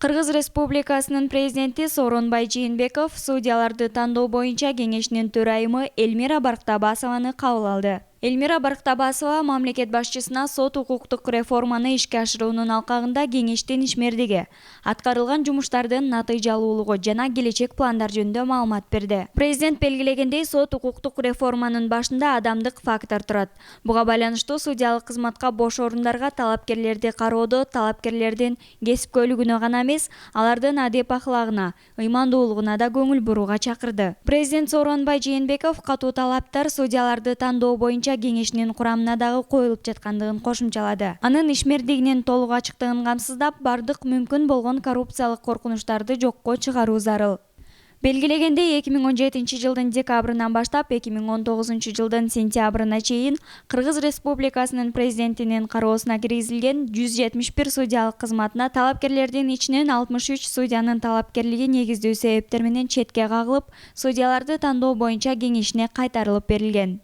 Кыргыз Республикасынын президенти Сооронбай Жээнбеков судьяларды тандоо боюнча кеңешинин төрайымы Эльмира Барктабасованы кабыл алды. Эльмира Барктабасова мамлекет башчысына сот укуктук реформаны ишке ашыруунун алкагында кеңештин ишмердиги, аткарылган жумуштардын натыйжалуулугу жана келечек пландар жөнүндө маалымат берди. Президент белгилегендей, сот укуктук реформанын башында адамдык фактор турат. Буга байланыштуу судьялык кызматка бош орундарга талапкерлерди кароодо талапкерлердин кесипкөйлүгүнө гана эмес, алардын адеп ахлагына, ыймандуулугуна да көңүл бурууга чакырды. Президент Сооронбай Жээнбеков катуу талаптар судьяларды тандоо боюнча кеңешинин курамына дагы коюлуп жаткандыгын кошумчалады. Анын ишмердигинин толук ачыктыгын камсыздап, бардык мүмкүн болгон коррупциялык коркунучтарды жокко чыгаруу зарыл. Белгилегендей, 2017 жылдын декабрынан баштап 2019 жылдын сентябрына чейин Кыргыз Республикасынын президентинин кароосуна киргизилген 171 судьялык кызматына талапкерлердин ичинен 63 судьянын талапкерлиги негиздүү себептер менен четке кагылып, судьяларды тандоо боюнча кеңешине кайтарылып берилген.